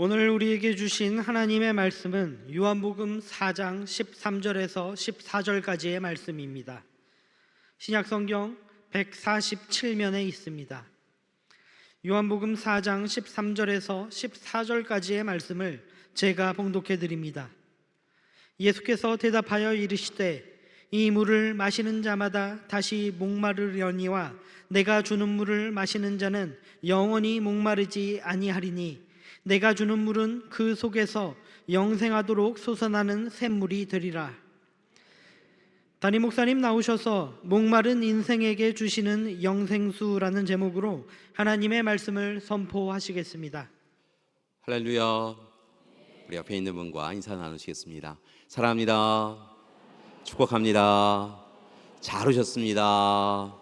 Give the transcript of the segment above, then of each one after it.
오늘 우리에게 주신 하나님의 말씀은 요한복음 4장 13절에서 14절까지의 말씀입니다. 신약성경 147면에 있습니다. 요한복음 4장 13절에서 14절까지의 말씀을 제가 봉독해 드립니다. 예수께서 대답하여 이르시되 이 물을 마시는 자마다 다시 목마르려니와 내가 주는 물을 마시는 자는 영원히 목마르지 아니하리니 내가 주는 물은 그 속에서 영생하도록 솟아나는 샘물이 되리라. 담임 목사님 나오셔서 목마른 인생에게 주시는 영생수라는 제목으로 하나님의 말씀을 선포하시겠습니다. 할렐루야. 우리 옆에 있는 분과 인사 나누시겠습니다. 사랑합니다. 축복합니다. 잘 오셨습니다.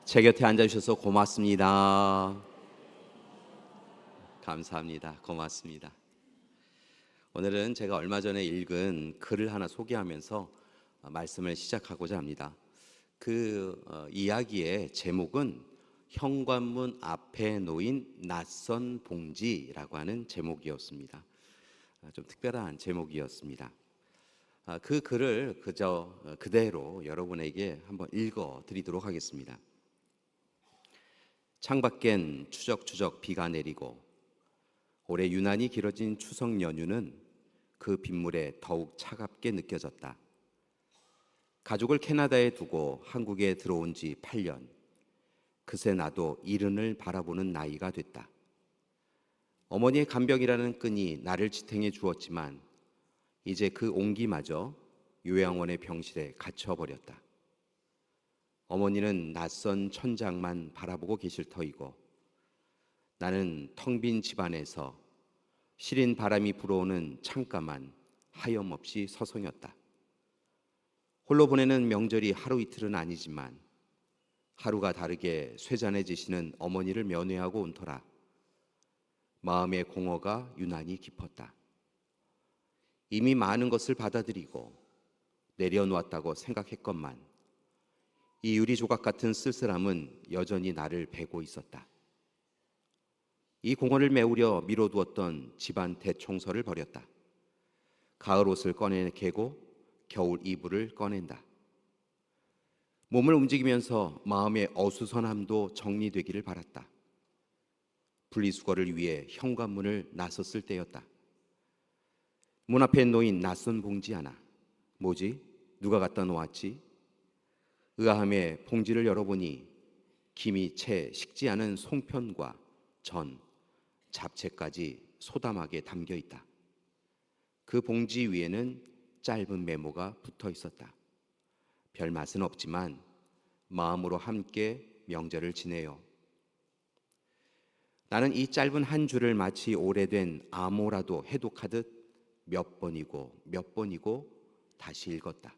제 곁에 앉아주셔서 고맙습니다. 감사합니다. 고맙습니다. 오늘은 제가 얼마 전에 읽은 글을 하나 소개하면서 말씀을 시작하고자 합니다. 그 이야기의 제목은 현관문 앞에 놓인 낯선 봉지라고 하는 제목이었습니다. 좀 특별한 제목이었습니다. 그 글을 그대로 여러분에게 한번 읽어 드리도록 하겠습니다. 창밖엔 추적추적 비가 내리고 올해 유난히 길어진 추석 연휴는 그 빗물에 더욱 차갑게 느껴졌다. 가족을 캐나다에 두고 한국에 들어온 지 8년. 그새 나도 이른을 바라보는 나이가 됐다. 어머니의 간병이라는 끈이 나를 지탱해 주었지만 이제 그 온기마저 요양원의 병실에 갇혀버렸다. 어머니는 낯선 천장만 바라보고 계실 터이고 나는 텅 빈 집안에서 시린 바람이 불어오는 창가만 하염없이 서성였다. 홀로 보내는 명절이 하루 이틀은 아니지만 하루가 다르게 쇠잔해지시는 어머니를 면회하고 온 터라 마음의 공허가 유난히 깊었다. 이미 많은 것을 받아들이고 내려놓았다고 생각했건만 이 유리 조각 같은 쓸쓸함은 여전히 나를 베고 있었다. 이 공허를 메우려 미뤄두었던 집안 대청소를 벌였다. 가을 옷을 꺼내개고 겨울 이불을 꺼낸다. 몸을 움직이면서 마음의 어수선함도 정리되기를 바랐다. 분리수거를 위해 현관문을 나섰을 때였다. 문 앞에 놓인 낯선 봉지 하나. 뭐지? 누가 갖다 놓았지? 의아함에 봉지를 열어보니 김이 채 식지 않은 송편과 전, 잡채까지 소담하게 담겨 있다. 그 봉지 위에는 짧은 메모가 붙어 있었다. 별 맛은 없지만 마음으로 함께 명절을 지내요. 나는 이 짧은 한 줄을 마치 오래된 암호라도 해독하듯 몇 번이고 다시 읽었다.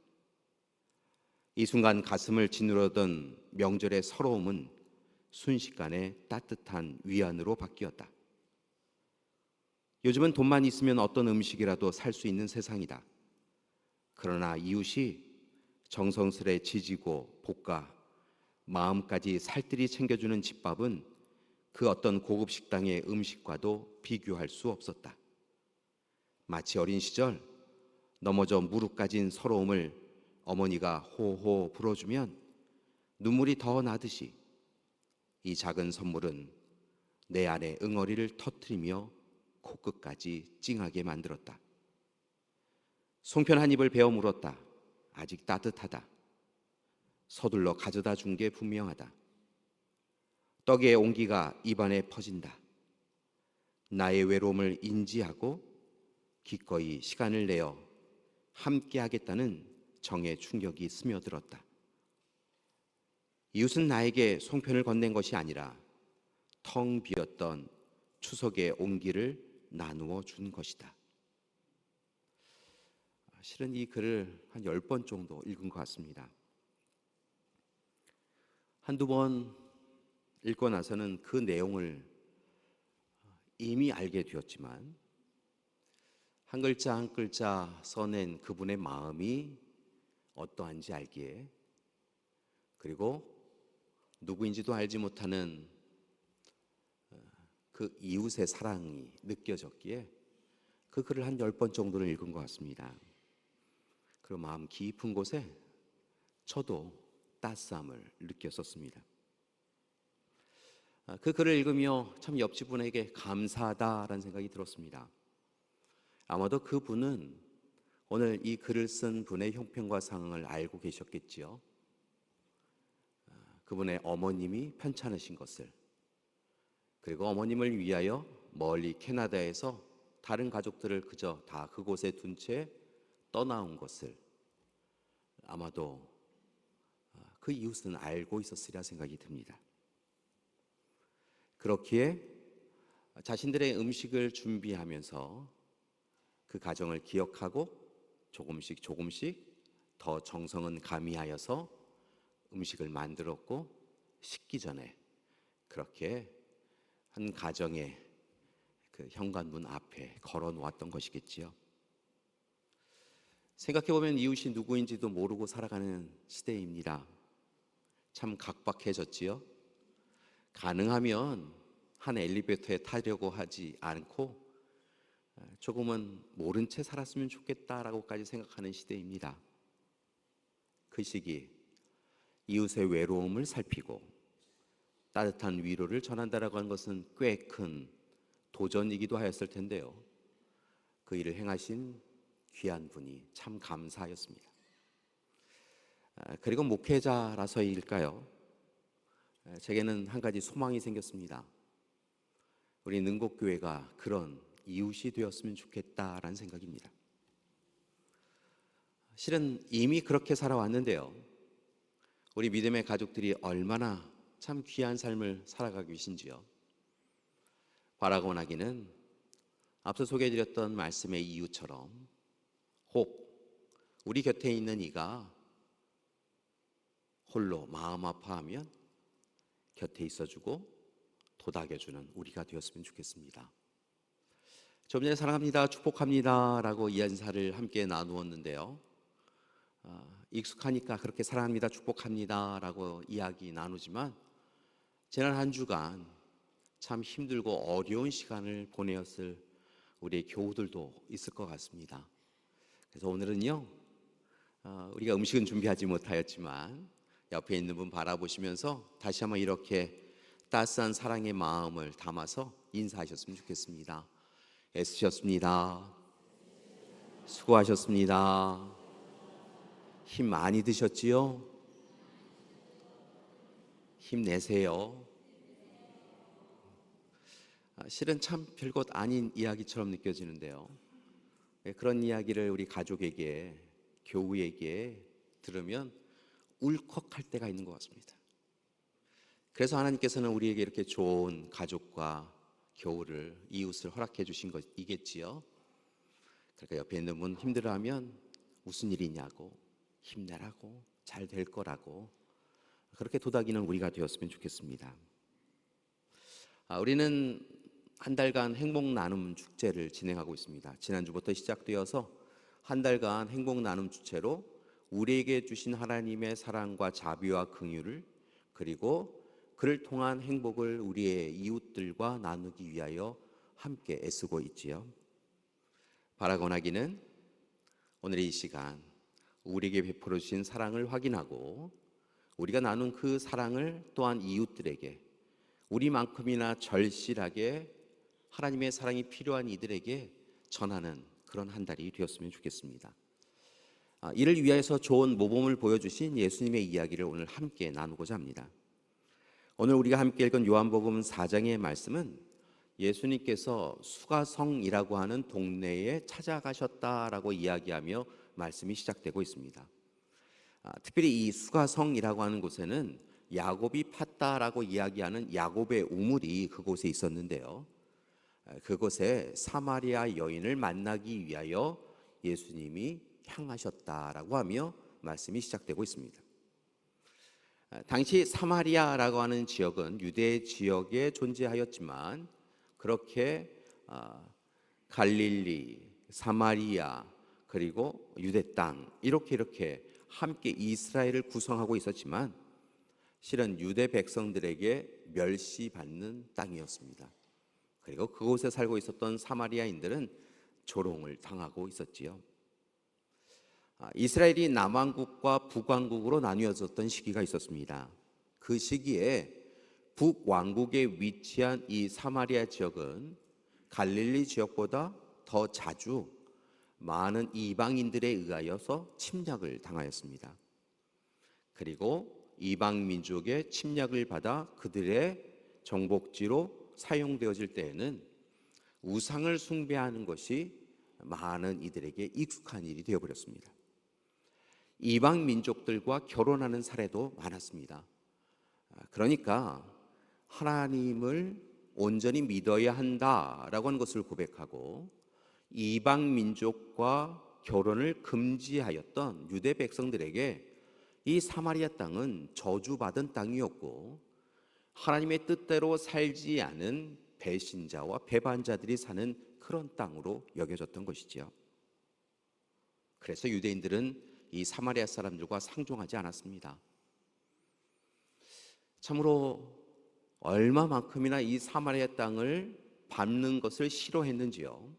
이 순간 가슴을 짓누르던 명절의 서러움은 순식간에 따뜻한 위안으로 바뀌었다. 요즘은 돈만 있으면 어떤 음식이라도 살 수 있는 세상이다. 그러나 이웃이 정성스레 지지고 볶아 마음까지 살뜰히 챙겨주는 집밥은 그 어떤 고급 식당의 음식과도 비교할 수 없었다. 마치 어린 시절 넘어져 무릎 까진 서러움을 어머니가 호호 불어주면 눈물이 더 나듯이 이 작은 선물은 내 안에 응어리를 터뜨리며 코끝까지 찡하게 만들었다. 송편 한 입을 베어 물었다. 아직 따뜻하다. 서둘러 가져다 준 게 분명하다. 떡의 온기가 입안에 퍼진다. 나의 외로움을 인지하고 기꺼이 시간을 내어 함께 하겠다는 정의 충격이 스며들었다. 이웃은 나에게 송편을 건넨 것이 아니라 텅 비었던 추석의 온기를 나누어 준 것이다. 실은 이 글을 한 10번 정도 읽은 것 같습니다. 한두 번 읽고 나서는 그 내용을 이미 알게 되었지만 한 글자 한 글자 써낸 그분의 마음이 어떠한지 알기에, 그리고 누구인지도 알지 못하는 그 이웃의 사랑이 느껴졌기에 그 글을 한 10번 정도는 읽은 것 같습니다. 그리고 마음 깊은 곳에 저도 따스함을 느꼈었습니다. 그 글을 읽으며 참 옆집 분에게 감사하다라는 생각이 들었습니다. 아마도 그 분은 오늘 이 글을 쓴 분의 형편과 상황을 알고 계셨겠지요. 그분의 어머님이 편찮으신 것을, 그리고 어머님을 위하여 멀리 캐나다에서 다른 가족들을 그저 다 그곳에 둔 채 떠나온 것을 아마도 그 이웃은 알고 있었으리라 생각이 듭니다. 그렇기에 자신들의 음식을 준비하면서 그 가정을 기억하고 조금씩 더 정성은 가미하여서 음식을 만들었고, 식기 전에 그렇게 한 가정의 그 현관문 앞에 걸어 놓았던 것이겠지요. 생각해보면 이웃이 누구인지도 모르고 살아가는 시대입니다. 참 각박해졌지요. 가능하면 한 엘리베이터에 타려고 하지 않고 조금은 모른 채 살았으면 좋겠다라고까지 생각하는 시대입니다. 그 시기 이웃의 외로움을 살피고 따뜻한 위로를 전한다라고 하는 것은 꽤 큰 도전이기도 하였을 텐데요. 그 일을 행하신 귀한 분이 참 감사하였습니다. 그리고 목회자라서일까요? 제게는 한 가지 소망이 생겼습니다. 우리 능곡교회가 그런 이웃이 되었으면 좋겠다라는 생각입니다. 실은 이미 그렇게 살아왔는데요. 우리 믿음의 가족들이 얼마나 참 귀한 삶을 살아가고 계신지요. 바라고 원하기는 앞서 소개해드렸던 말씀의 이유처럼 혹 우리 곁에 있는 이가 홀로 마음 아파하면 곁에 있어주고 도닥여주는 우리가 되었으면 좋겠습니다. 좀 전에 사랑합니다, 축복합니다 라고 이 인사를 함께 나누었는데요. 익숙하니까 그렇게 사랑합니다, 축복합니다 라고 이야기 나누지만 지난 한 주간 참 힘들고 어려운 시간을 보내었을 우리의 교우들도 있을 것 같습니다. 그래서 오늘은요, 우리가 음식은 준비하지 못하였지만 옆에 있는 분 바라보시면서 다시 한번 이렇게 따스한 사랑의 마음을 담아서 인사하셨으면 좋겠습니다. 애쓰셨습니다. 수고하셨습니다. 힘 많이 드셨지요? 힘내세요. 실은 참 별것 아닌 이야기처럼 느껴지는데요. 그런 이야기를 우리 가족에게, 교우에게 들으면 울컥할 때가 있는 것 같습니다. 그래서 하나님께서는 우리에게 이렇게 좋은 가족과 교우를, 이웃을 허락해 주신 것이겠지요. 그러니까 옆에 있는 분 힘들어하면 무슨 일이냐고, 힘내라고, 잘 될 거라고 그렇게 도닥이는 우리가 되었으면 좋겠습니다. 우리는 한 달간 행복 나눔 축제를 진행하고 있습니다. 지난주부터 시작되어서 한 달간 행복 나눔 축제로 우리에게 주신 하나님의 사랑과 자비와 긍휼을, 그리고 그를 통한 행복을 우리의 이웃들과 나누기 위하여 함께 애쓰고 있지요. 바라고나기는 오늘 이 시간 우리에게 베풀어 주신 사랑을 확인하고 우리가 나눈 그 사랑을 또한 이웃들에게 우리만큼이나 절실하게 하나님의 사랑이 필요한 이들에게 전하는 그런 한 달이 되었으면 좋겠습니다. 이를 위하여서 좋은 모범을 보여주신 예수님의 이야기를 오늘 함께 나누고자 합니다. 오늘 우리가 함께 읽은 요한복음 4장의 말씀은 예수님께서 수가성이라고 하는 동네에 찾아가셨다라고 이야기하며 말씀이 시작되고 있습니다. 특별히 이 수가성이라고 하는 곳에는 야곱이 팠다라고 이야기하는 야곱의 우물이 그곳에 있었는데요. 그곳에 사마리아 여인을 만나기 위하여 예수님이 향하셨다라고 하며 말씀이 시작되고 있습니다. 당시 사마리아라고 하는 지역은 유대 지역에 존재하였지만 그렇게 갈릴리, 사마리아, 그리고 유대 땅 이렇게 함께 이스라엘을 구성하고 있었지만 실은 유대 백성들에게 멸시받는 땅이었습니다. 그리고 그곳에 살고 있었던 사마리아인들은 조롱을 당하고 있었지요. 이스라엘이 남왕국과 북왕국으로 나뉘어졌던 시기가 있었습니다. 그 시기에 북왕국에 위치한 이 사마리아 지역은 갈릴리 지역보다 더 자주 많은 이방인들에 의하여서 침략을 당하였습니다. 그리고 이방 민족의 침략을 받아 그들의 정복지로 사용되어질 때에는 우상을 숭배하는 것이 많은 이들에게 익숙한 일이 되어버렸습니다. 이방 민족들과 결혼하는 사례도 많았습니다. 그러니까 하나님을 온전히 믿어야 한다라고 하는 것을 고백하고 이방 민족과 결혼을 금지하였던 유대 백성들에게 이 사마리아 땅은 저주받은 땅이었고 하나님의 뜻대로 살지 않은 배신자와 배반자들이 사는 그런 땅으로 여겨졌던 것이지요. 그래서 유대인들은 이 사마리아 사람들과 상종하지 않았습니다. 참으로 얼마만큼이나 이 사마리아 땅을 밟는 것을 싫어했는지요.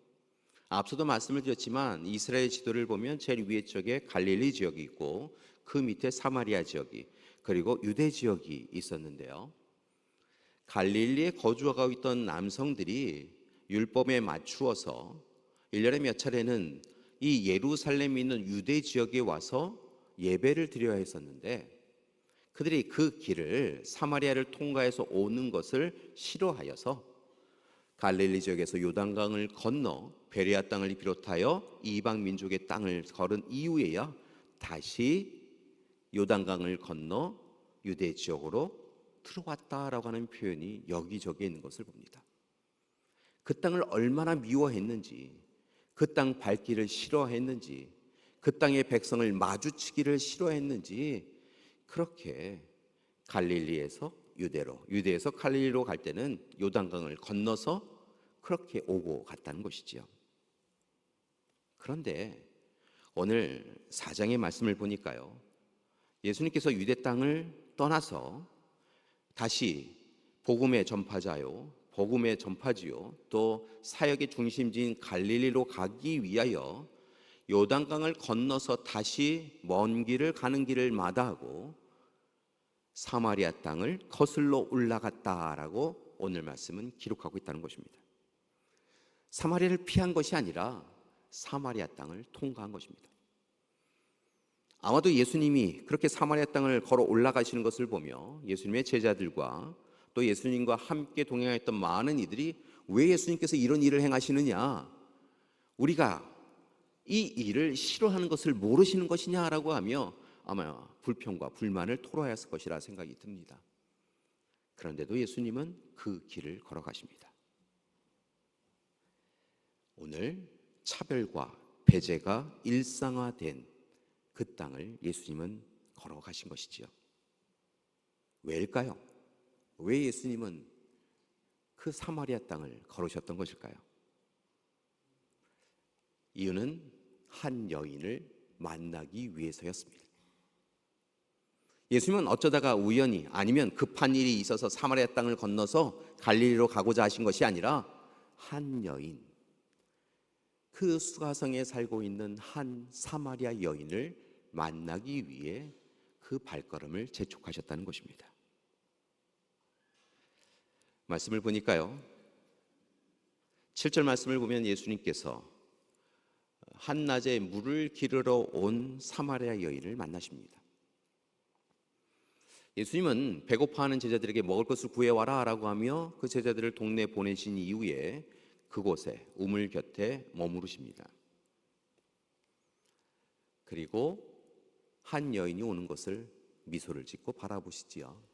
앞서도 말씀을 드렸지만 이스라엘 지도를 보면 제일 위에 쪽에 갈릴리 지역이 있고 그 밑에 사마리아 지역이 그리고 유대 지역이 있었는데요. 갈릴리에 거주하고 있던 남성들이 율법에 맞추어서 1년에 몇 차례는 이 예루살렘에 있는 유대 지역에 와서 예배를 드려야 했었는데 그들이 그 길을 사마리아를 통과해서 오는 것을 싫어하여서 갈릴리 지역에서 요단강을 건너 베레아 땅을 비롯하여 이방 민족의 땅을 걸은 이후에야 다시 요단강을 건너 유대 지역으로 들어왔다라고 하는 표현이 여기저기에 있는 것을 봅니다. 그 땅을 얼마나 미워했는지, 그 땅 밟기를 싫어했는지, 그 땅의 백성을 마주치기를 싫어했는지 그렇게 갈릴리에서 유대로, 유대에서 갈릴리로 갈 때는 요단강을 건너서 그렇게 오고 갔다는 것이지요. 그런데 오늘 4장의 말씀을 보니까요, 예수님께서 유대 땅을 떠나서 다시 복음의 전파자요, 복음의 전파지요, 또 사역의 중심지인 갈릴리로 가기 위하여 요단강을 건너서 다시 먼 길을 가는 길을 마다하고 사마리아 땅을 거슬러 올라갔다라고 오늘 말씀은 기록하고 있다는 것입니다. 사마리아를 피한 것이 아니라 사마리아 땅을 통과한 것입니다. 아마도 예수님이 그렇게 사마리아 땅을 걸어 올라가시는 것을 보며 예수님의 제자들과 또 예수님과 함께 동행했던 많은 이들이 왜 예수님께서 이런 일을 행하시느냐, 우리가 이 일을 싫어하는 것을 모르시는 것이냐라고 하며 아마 불평과 불만을 토로하였을 것이라 생각이 듭니다. 그런데도 예수님은 그 길을 걸어가십니다. 오늘 차별과 배제가 일상화된 그 땅을 예수님은 걸어가신 것이지요. 왜일까요? 왜 예수님은 그 사마리아 땅을 걸으셨던 것일까요? 이유는 한 여인을 만나기 위해서였습니다. 예수님은 어쩌다가 우연히 아니면 급한 일이 있어서 사마리아 땅을 건너서 갈릴리로 가고자 하신 것이 아니라 한 여인, 그 수가성에 살고 있는 한 사마리아 여인을 만나기 위해 그 발걸음을 재촉하셨다는 것입니다. 말씀을 보니까요, 7절 말씀을 보면 예수님께서 한낮에 물을 기르러 온 사마리아 여인을 만나십니다. 예수님은 배고파하는 제자들에게 먹을 것을 구해와라 라고 하며 그 제자들을 동네에 보내신 이후에 그곳에 우물 곁에 머무르십니다. 그리고 한 여인이 오는 것을 미소를 짓고 바라보시지요.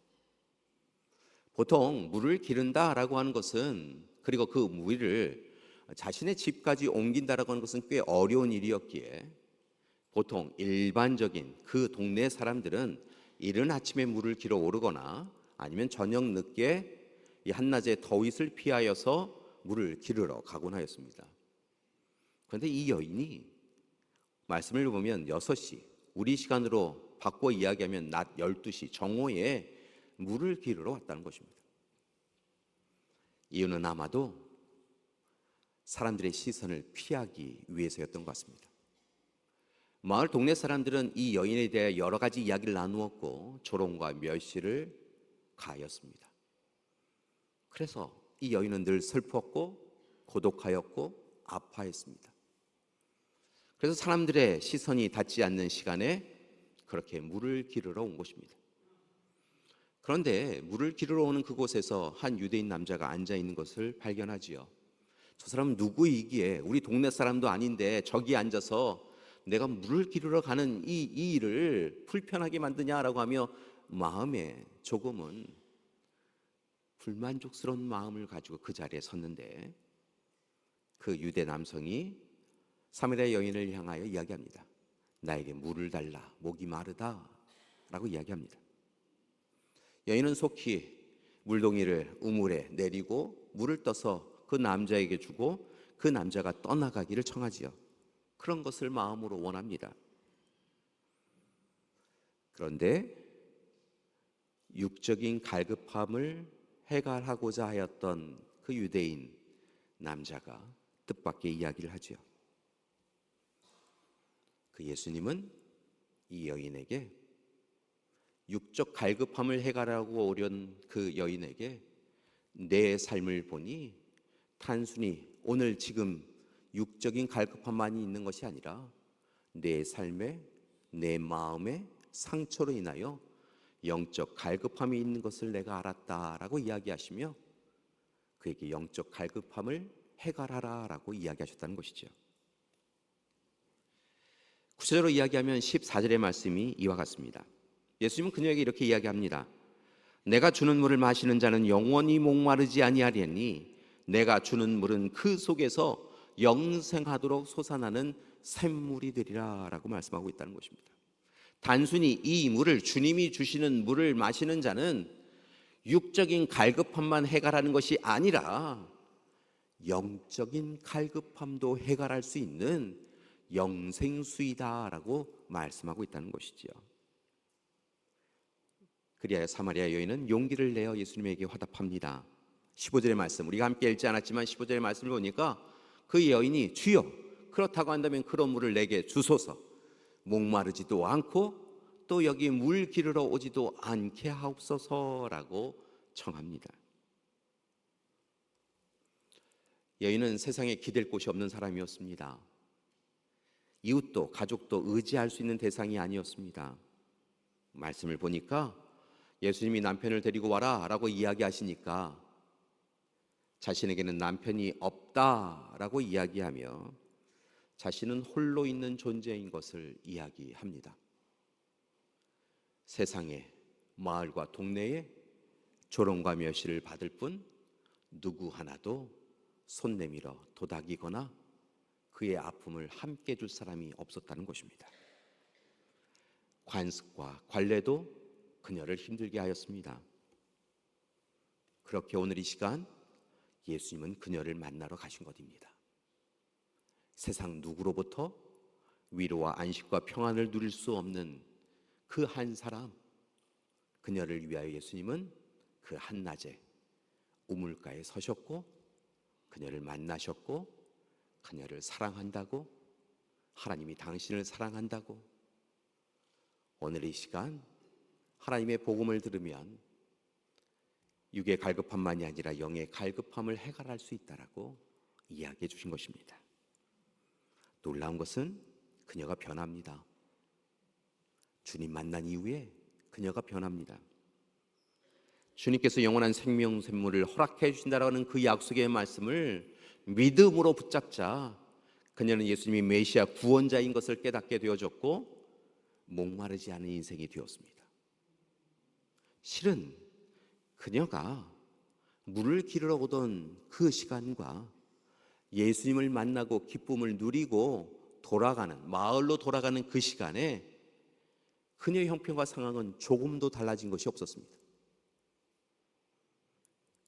보통 물을 기른다라고 하는 것은, 그리고 그 물을 자신의 집까지 옮긴다라고 하는 것은 꽤 어려운 일이었기에 보통 일반적인 그 동네 사람들은 이른 아침에 물을 길어 오르거나 아니면 저녁 늦게 이 한낮에 더위를 피하여서 물을 기르러 가곤 하였습니다. 그런데 이 여인이 말씀을 보면 6시, 우리 시간으로 바꿔 이야기하면 낮 12시 정오에 물을 기르러 왔다는 것입니다. 이유는 아마도 사람들의 시선을 피하기 위해서였던 것 같습니다. 마을 동네 사람들은 이 여인에 대해 여러 가지 이야기를 나누었고 조롱과 멸시를 가하였습니다. 그래서 이 여인은 늘 슬펐고 고독하였고 아파했습니다. 그래서 사람들의 시선이 닿지 않는 시간에 그렇게 물을 기르러 온 것입니다. 그런데 물을 기르러 오는 그곳에서 한 유대인 남자가 앉아 있는 것을 발견하지요. 저 사람은 누구이기에, 우리 동네 사람도 아닌데 저기 앉아서 내가 물을 기르러 가는 이 일을 불편하게 만드냐라고 하며 마음에 조금은 불만족스러운 마음을 가지고 그 자리에 섰는데, 그 유대 남성이 사마리아 여인을 향하여 이야기합니다. 나에게 물을 달라, 목이 마르다 라고 이야기합니다. 여인은 속히 물동이를 우물에 내리고 물을 떠서 그 남자에게 주고 그 남자가 떠나가기를 청하지요. 그런 것을 마음으로 원합니다. 그런데 육적인 갈급함을 해결하고자 하였던 그 유대인 남자가 뜻밖의 이야기를 하지요. 그 예수님은 이 여인에게, 육적 갈급함을 해결하고 오려는 그 여인에게 내 삶을 보니 단순히 오늘 지금 육적인 갈급함만이 있는 것이 아니라 내 삶에, 내 마음에 상처로 인하여 영적 갈급함이 있는 것을 내가 알았다라고 이야기하시며 그에게 영적 갈급함을 해결하라라고 이야기하셨다는 것이죠. 구체적으로 이야기하면 14절의 말씀이 이와 같습니다. 예수님은 그녀에게 이렇게 이야기합니다. 내가 주는 물을 마시는 자는 영원히 목마르지 아니하리니 내가 주는 물은 그 속에서 영생하도록 솟아나는 샘물이 되리라 라고 말씀하고 있다는 것입니다. 단순히 이 물을, 주님이 주시는 물을 마시는 자는 육적인 갈급함만 해결하는 것이 아니라 영적인 갈급함도 해결할 수 있는 영생수이다라고 말씀하고 있다는 것이지요. 그리하여 사마리아 여인은 용기를 내어 예수님에게 화답합니다. 15절의 말씀, 우리가 함께 읽지 않았지만 15절의 말씀을 보니까 그 여인이 주여 그렇다고 한다면 그런 물을 내게 주소서, 목마르지도 않고 또 여기 물 기르러 오지도 않게 하옵소서라고 청합니다. 여인은 세상에 기댈 곳이 없는 사람이었습니다. 이웃도 가족도 의지할 수 있는 대상이 아니었습니다. 말씀을 보니까 예수님이 남편을 데리고 와라 라고 이야기하시니까 자신에게는 남편이 없다라고 이야기하며 자신은 홀로 있는 존재인 것을 이야기합니다. 세상에, 마을과 동네에 조롱과 멸시를 받을 뿐 누구 하나도 손 내밀어 도닥이거나 그의 아픔을 함께 줄 사람이 없었다는 것입니다. 관습과 관례도 그녀를 힘들게 하였습니다. 그렇게 오늘 이 시간 예수님은 그녀를 만나러 가신 것입니다. 세상 누구로부터 위로와 안식과 평안을 누릴 수 없는 그 한 사람, 그녀를 위하여 예수님은 그 한낮에 우물가에 서셨고 그녀를 만나셨고 그녀를 사랑한다고, 하나님이 당신을 사랑한다고, 오늘 이 시간 하나님의 복음을 들으면 육의 갈급함만이 아니라 영의 갈급함을 해결할 수 있다라고 이야기해 주신 것입니다. 놀라운 것은 그녀가 변합니다. 주님 만난 이후에 그녀가 변합니다. 주님께서 영원한 생명 샘물을 허락해 주신다라는 그 약속의 말씀을 믿음으로 붙잡자 그녀는 예수님이 메시아 구원자인 것을 깨닫게 되어졌고 목마르지 않은 인생이 되었습니다. 실은 그녀가 물을 기르러 오던 그 시간과 예수님을 만나고 기쁨을 누리고 돌아가는, 마을로 돌아가는 그 시간에 그녀의 형편과 상황은 조금도 달라진 것이 없었습니다.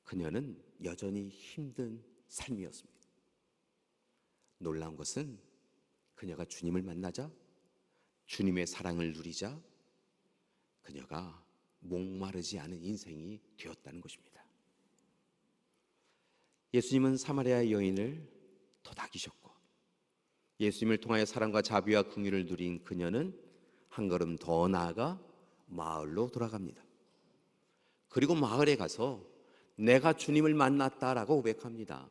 그녀는 여전히 힘든 삶이었습니다. 놀라운 것은 그녀가 주님을 만나자, 주님의 사랑을 누리자 그녀가 목마르지 않은 인생이 되었다는 것입니다. 예수님은 사마리아 여인을 토닥이셨고, 예수님을 통하여 사랑과 자비와 긍휼을 누린 그녀는 한 걸음 더 나아가 마을로 돌아갑니다. 그리고 마을에 가서 내가 주님을 만났다라고 고백합니다.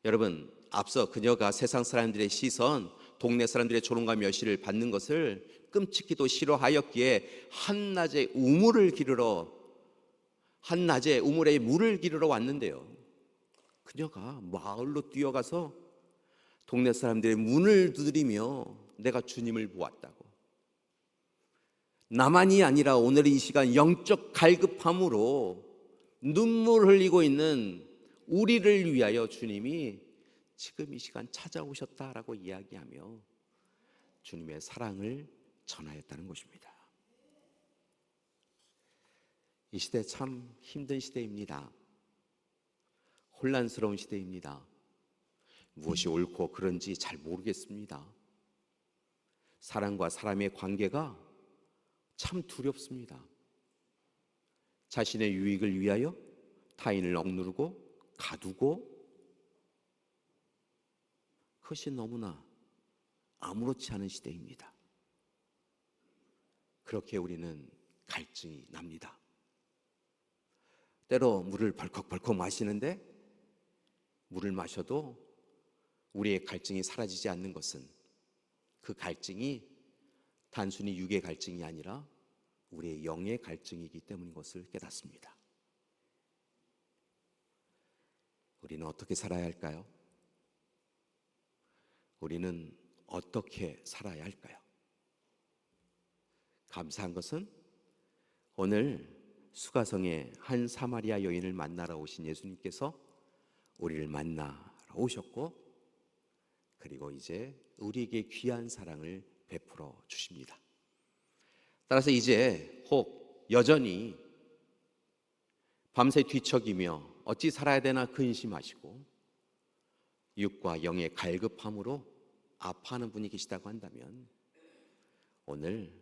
여러분, 앞서 그녀가 세상 사람들의 시선, 동네 사람들의 조롱과 멸시를 받는 것을 끔찍히도 싫어하였기에 한낮에 우물에 물을 기르러 왔는데요, 그녀가 마을로 뛰어가서 동네 사람들의 문을 두드리며 내가 주님을 보았다고, 나만이 아니라 오늘 이 시간 영적 갈급함으로 눈물 흘리고 있는 우리를 위하여 주님이 지금 이 시간 찾아오셨다라고 이야기하며 주님의 사랑을 전하였다는 것입니다. 이 시대 참 힘든 시대입니다. 혼란스러운 시대입니다. 무엇이 옳고 그른지 잘 모르겠습니다. 사람과 사람의 관계가 참 두렵습니다. 자신의 유익을 위하여 타인을 억누르고 가두고, 그것이 너무나 아무렇지 않은 시대입니다. 그렇게 우리는 갈증이 납니다. 때로 물을 벌컥벌컥 마시는데 물을 마셔도 우리의 갈증이 사라지지 않는 것은 그 갈증이 단순히 육의 갈증이 아니라 우리의 영의 갈증이기 때문인 것을 깨닫습니다. 우리는 어떻게 살아야 할까요? 우리는 어떻게 살아야 할까요? 감사한 것은 오늘 수가성에 한 사마리아 여인을 만나러 오신 예수님께서 우리를 만나러 오셨고, 그리고 이제 우리에게 귀한 사랑을 베풀어 주십니다. 따라서 이제 혹 여전히 밤새 뒤척이며 어찌 살아야 되나 근심하시고 육과 영의 갈급함으로 아파하는 분이 계시다고 한다면, 오늘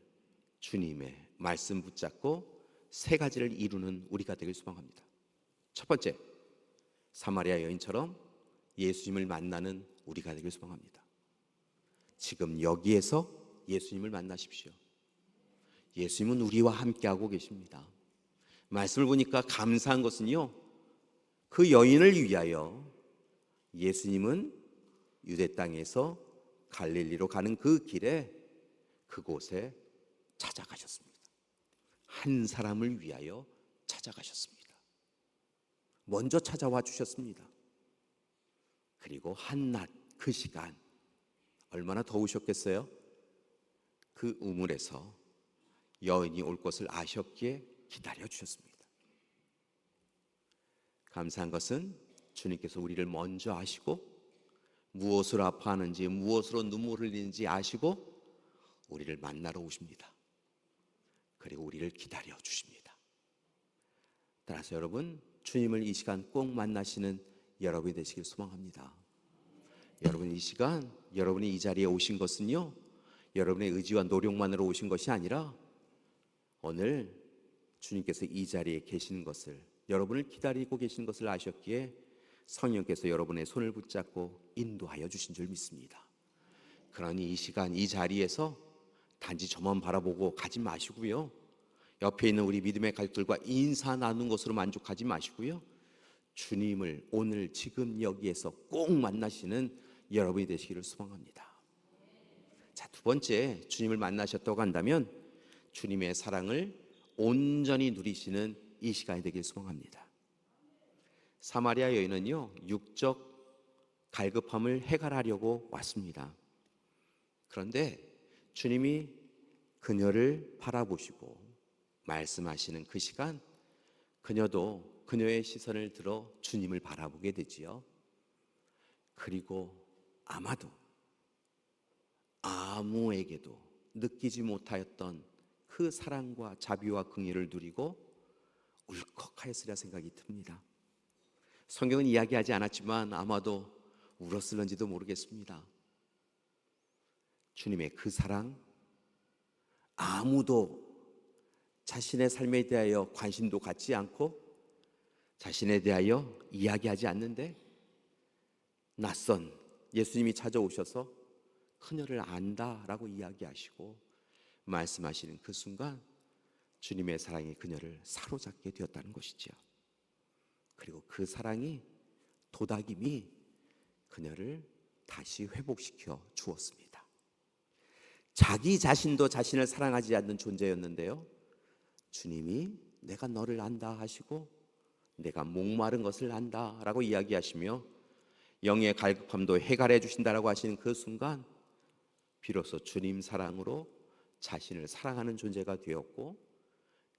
주님의 말씀 붙잡고 세 가지를 이루는 우리가 되길 소망합니다. 첫 번째, 사마리아 여인처럼 예수님을 만나는 우리가 되길 소망합니다. 지금 여기에서 예수님을 만나십시오. 예수님은 우리와 함께하고 계십니다. 말씀을 보니까 감사한 것은요, 그 여인을 위하여 예수님은 유대 땅에서 갈릴리로 가는 그 길에 그곳에 찾아가셨습니다. 한 사람을 위하여 찾아가셨습니다. 먼저 찾아와 주셨습니다. 그리고 한낮 그 시간 얼마나 더우셨겠어요? 그 우물에서 여인이 올 것을 아셨기에 기다려 주셨습니다. 감사한 것은 주님께서 우리를 먼저 아시고 무엇으로 아파하는지, 무엇으로 눈물을 흘리는지 아시고 우리를 만나러 오십니다. 그리고 우리를 기다려 주십니다. 따라서 여러분, 주님을 이 시간 꼭 만나시는 여러분이 되시길 소망합니다. 여러분, 이 시간 여러분이 이 자리에 오신 것은요, 여러분의 의지와 노력만으로 오신 것이 아니라 오늘 주님께서 이 자리에 계시는 것을, 여러분을 기다리고 계신 것을 아셨기에 성령께서 여러분의 손을 붙잡고 인도하여 주신 줄 믿습니다. 그러니 이 시간 이 자리에서 단지 저만 바라보고 가지 마시고요, 옆에 있는 우리 믿음의 가족들과 인사 나눈 것으로 만족하지 마시고요, 주님을 오늘 지금 여기에서 꼭 만나시는 여러분이 되시기를 소망합니다. 자, 두 번째, 주님을 만나셨다고 한다면 주님의 사랑을 온전히 누리시는 이 시간이 되길 소망합니다. 사마리아 여인은요, 육적 갈급함을 해결하려고 왔습니다. 그런데 주님이 그녀를 바라보시고 말씀하시는 그 시간, 그녀도 그녀의 시선을 들어 주님을 바라보게 되지요. 그리고 아마도 아무에게도 느끼지 못하였던 그 사랑과 자비와 긍휼을 누리고 울컥하였으리라 생각이 듭니다. 성경은 이야기하지 않았지만 아마도 울었을런지도 모르겠습니다. 주님의 그 사랑, 아무도 자신의 삶에 대하여 관심도 갖지 않고 자신에 대하여 이야기하지 않는데 낯선 예수님이 찾아오셔서 그녀를 안다라고 이야기하시고 말씀하시는 그 순간 주님의 사랑이 그녀를 사로잡게 되었다는 것이지요. 그리고 그 사랑이 도닥임이 그녀를 다시 회복시켜 주었습니다. 자기 자신도 자신을 사랑하지 않는 존재였는데요, 주님이 내가 너를 안다 하시고 내가 목마른 것을 안다 라고 이야기하시며 영의 갈급함도 해갈해 주신다라고 하시는 그 순간 비로소 주님 사랑으로 자신을 사랑하는 존재가 되었고,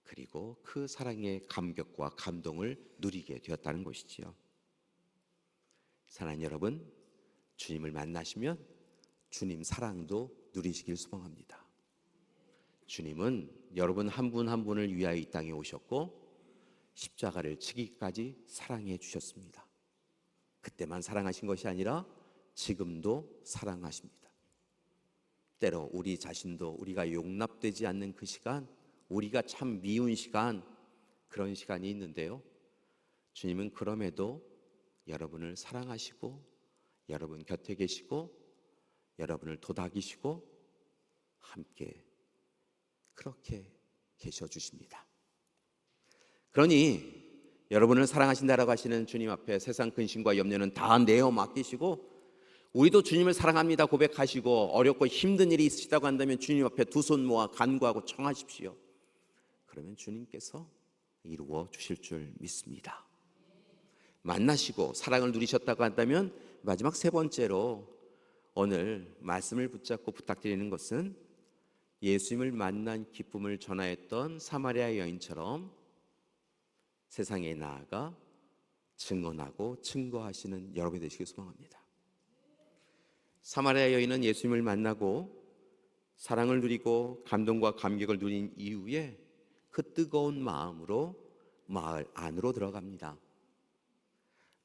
그리고 그 사랑의 감격과 감동을 누리게 되었다는 것이지요. 사랑하는 여러분, 주님을 만나시면 주님 사랑도 누리시길 소망합니다. 주님은 여러분 한 분 한 분을 위하여 이 땅에 오셨고 십자가를 지기까지 사랑해 주셨습니다. 그때만 사랑하신 것이 아니라 지금도 사랑하십니다. 때로 우리 자신도 우리가 용납되지 않는 그 시간, 우리가 참 미운 시간, 그런 시간이 있는데요, 주님은 그럼에도 여러분을 사랑하시고 여러분 곁에 계시고 여러분을 도닥이시고 함께 그렇게 계셔 주십니다. 그러니 여러분을 사랑하신다라고 하시는 주님 앞에 세상 근심과 염려는 다 내어 맡기시고, 우리도 주님을 사랑합니다 고백하시고 어렵고 힘든 일이 있으시다고 한다면 주님 앞에 두 손 모아 간구하고 청하십시오. 그러면 주님께서 이루어 주실 줄 믿습니다. 만나시고 사랑을 누리셨다고 한다면 마지막 세 번째로 오늘 말씀을 붙잡고 부탁드리는 것은 예수님을 만난 기쁨을 전하였던 사마리아 여인처럼 세상에 나아가 증언하고 증거하시는 여러분이 되시길 소망합니다. 사마리아 여인은 예수님을 만나고 사랑을 누리고 감동과 감격을 누린 이후에 그 뜨거운 마음으로 마을 안으로 들어갑니다.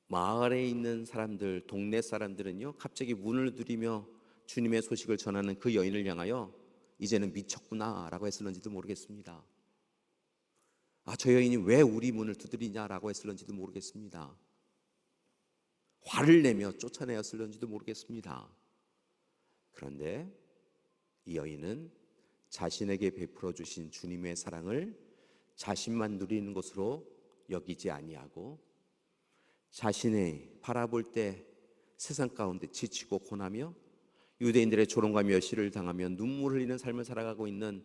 마을에 있는 사람들, 동네 사람들은요, 갑자기 문을 두드리며 주님의 소식을 전하는 그 여인을 향하여 이제는 미쳤구나 라고 했을런지도 모르겠습니다. 저 여인이 왜 우리 문을 두드리냐라고 했을런지도 모르겠습니다. 화를 내며 쫓아내었을런지도 모르겠습니다. 그런데 이 여인은 자신에게 베풀어 주신 주님의 사랑을 자신만 누리는 것으로 여기지 아니하고 자신의 바라볼 때 세상 가운데 지치고 고나며 유대인들의 조롱과 멸시를 당하며 눈물 흘리는 삶을 살아가고 있는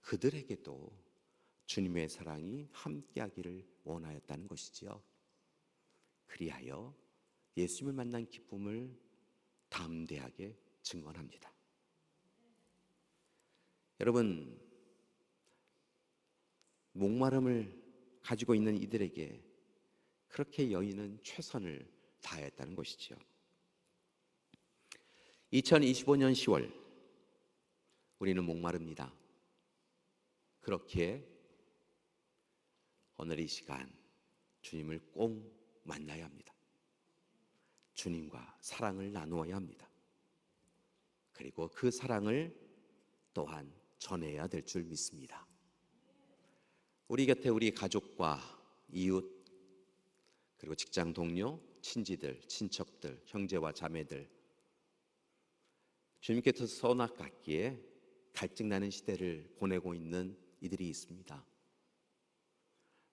그들에게도 주님의 사랑이 함께하기를 원하였다는 것이지요. 그리하여 예수님을 만난 기쁨을 담대하게 증언합니다. 여러분, 목마름을 가지고 있는 이들에게 그렇게 여인은 최선을 다했다는 것이지요. 2025년 10월 우리는 목마릅니다. 그렇기에 오늘 이 시간 주님을 꼭 만나야 합니다. 주님과 사랑을 나누어야 합니다. 그리고 그 사랑을 또한 전해야 될 줄 믿습니다. 우리 곁에 우리 가족과 이웃, 그리고 직장 동료, 친지들, 친척들, 형제와 자매들, 주님께서 선악같기에 갈증나는 시대를 보내고 있는 이들이 있습니다.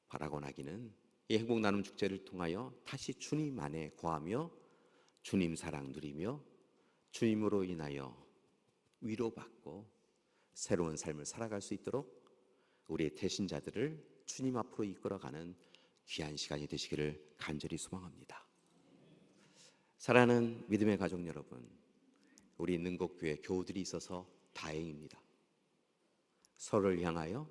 바라곤 하기는 이 행복 나눔 축제를 통하여 다시 주님 안에 거하며 주님 사랑 누리며 주님으로 인하여 위로받고 새로운 삶을 살아갈 수 있도록 우리의 태신자들을 주님 앞으로 이끌어가는 귀한 시간이 되시기를 간절히 소망합니다. 사랑하는 믿음의 가족 여러분, 우리 능곡교회 교우들이 있어서 다행입니다. 서로를 향하여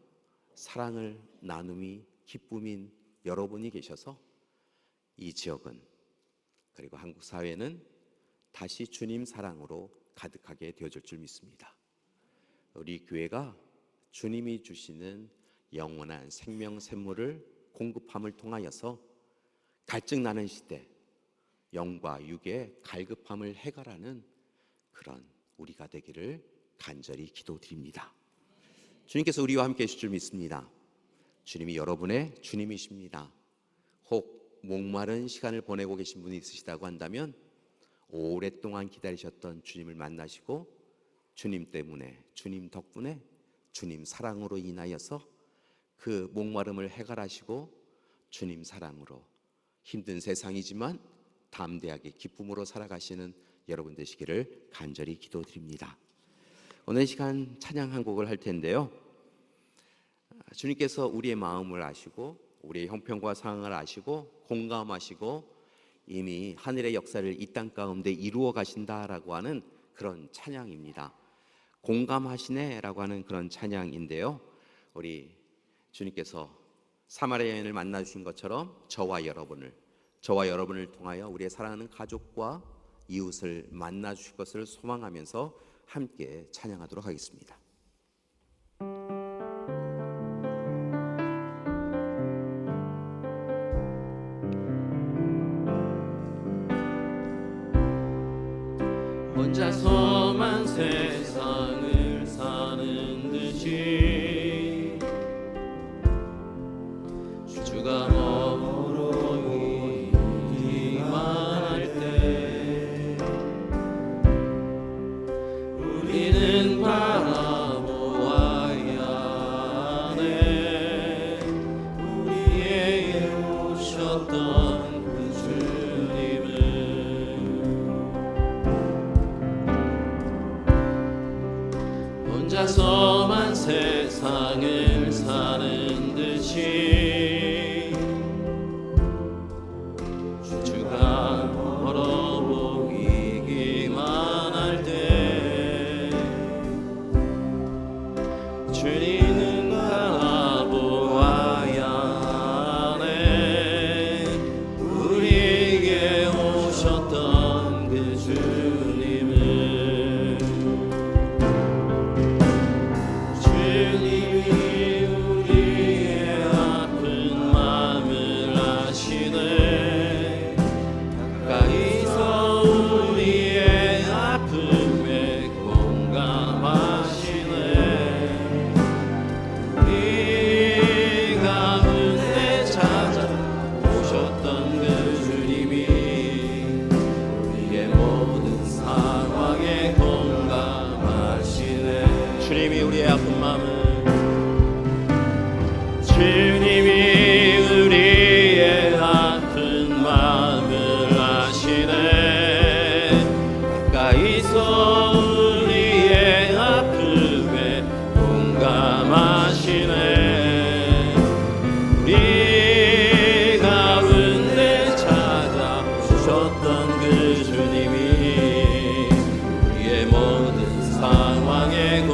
사랑을 나눔이 기쁨인 여러분이 계셔서 이 지역은, 그리고 한국 사회는 다시 주님 사랑으로 가득하게 되어질 줄 믿습니다. 우리 교회가 주님이 주시는 영원한 생명 샘물을 공급함을 통하여서 갈증나는 시대, 영과 육의 갈급함을 해결하는 그런 우리가 되기를 간절히 기도드립니다. 주님께서 우리와 함께 계실 줄 믿습니다. 주님이 여러분의 주님이십니다. 혹 목마른 시간을 보내고 계신 분이 있으시다고 한다면 오랫동안 기다리셨던 주님을 만나시고 주님 때문에, 주님 덕분에, 주님 사랑으로 인하여서 그 목마름을 해결하시고 주님 사랑으로 힘든 세상이지만 담대하게 기쁨으로 살아가시는 여러분 되시기를 간절히 기도드립니다. 오늘 시간 찬양 한 곡을 할 텐데요, 주님께서 우리의 마음을 아시고 우리의 형편과 상황을 아시고 공감하시고 이미 하늘의 역사를 이 땅 가운데 이루어 가신다라고 하는 그런 찬양입니다. 공감하시네라고 하는 그런 찬양인데요, 우리 주님께서 사마리아 여인을 만나 주신 것처럼 저와 여러분을 통하여 우리의 사랑하는 가족과 이웃을 만나 주실 것을 소망하면서 함께 찬양하도록 하겠습니다. 혼자서만 세상을 사는 듯이 주가 멀어 보이기만 할 때 우리는 바라보아야 하네. 우리에게 오셨던 그 주님을 혼자서만 세상을 사는 듯이 주가 멀어 보이기만 할 때 주님은 바라보아야 하네. 우리에게 오셨던 그 주님을 주님이 우리의 아픈 마음을 아시네. 가까이서 우리의 아픔에 공감하시네. 우리 가운데 찾아오셨던 그 주님이 우리의 모든 상황에 공감하시네. 주님이 우리의 아픈 마음을 주님이 우리의 아픈 마음을 아시네. 가까이서 우리의 아픔에 공감하시네. 우리 가운데 찾아오셨던 그 주님이 우리의 모든 상황에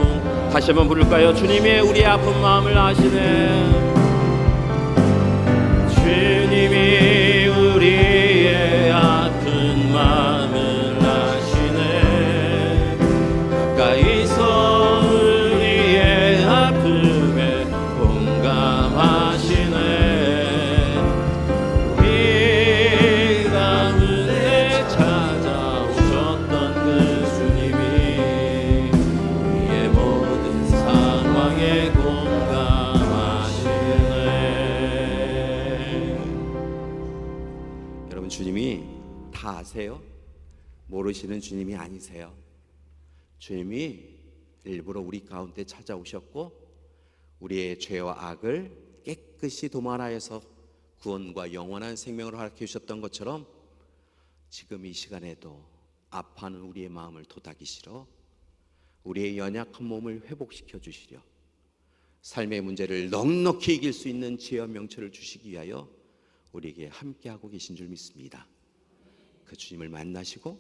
다시 한번 부를까요? 주님이 우리의 아픈 마음을 아시네. 주님이 우리의 아픈 마음을 아시네. 가까이서 우리의 아픔에 공감하시네. 우리 가운데 찾아오셨던 그 주님이 우리의 모든 상황에 공감하시네. 여러분, 주님이 다 아세요? 모르시는 주님이 아니세요. 주님이 일부러 우리 가운데 찾아오셨고 우리의 죄와 악을 깨끗이 도말하여서 구원과 영원한 생명을 허락해 주셨던 것처럼 지금 이 시간에도 아파하는 우리의 마음을 도닥이시러 우리의 연약한 몸을 회복시켜 주시려 삶의 문제를 넉넉히 이길 수 있는 지혜와 명철을 주시기 위하여 우리에게 함께하고 계신 줄 믿습니다. 그 주님을 만나시고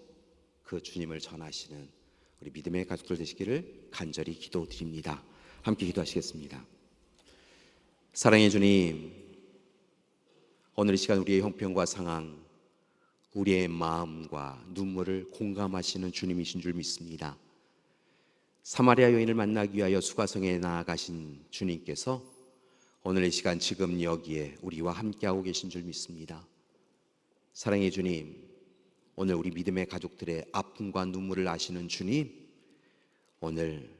그 주님을 전하시는 우리 믿음의 가족들 되시기를 간절히 기도드립니다. 함께 기도하시겠습니다. 사랑의 주님, 오늘 이 시간 우리의 형편과 상황, 우리의 마음과 눈물을 공감하시는 주님이신 줄 믿습니다. 사마리아 여인을 만나기 위하여 수가성에 나아가신 주님께서 오늘 이 시간 지금 여기에 우리와 함께하고 계신 줄 믿습니다. 사랑의 주님, 오늘 우리 믿음의 가족들의 아픔과 눈물을 아시는 주님, 오늘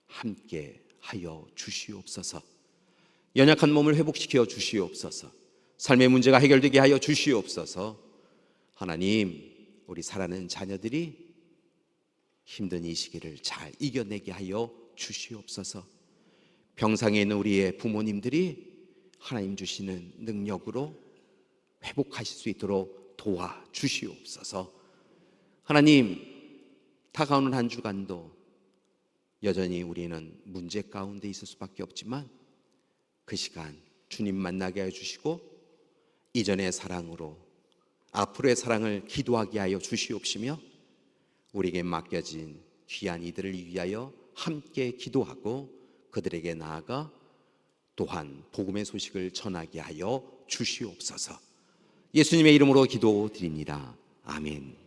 함께 하여 주시옵소서. 연약한 몸을 회복시켜 주시옵소서. 삶의 문제가 해결되게 하여 주시옵소서. 하나님, 우리 사랑하는 자녀들이 힘든 이 시기를 잘 이겨내게 하여 주시옵소서. 병상에 있는 우리의 부모님들이 하나님 주시는 능력으로 회복하실 수 있도록 도와주시옵소서. 하나님, 다가오는 한 주간도 여전히 우리는 문제 가운데 있을 수밖에 없지만 그 시간 주님 만나게 해주시고 이전의 사랑으로 앞으로의 사랑을 기도하게 하여 주시옵시며 우리에게 맡겨진 귀한 이들을 위하여 함께 기도하고 그들에게 나아가 또한 복음의 소식을 전하게 하여 주시옵소서. 예수님의 이름으로 기도드립니다. 아멘.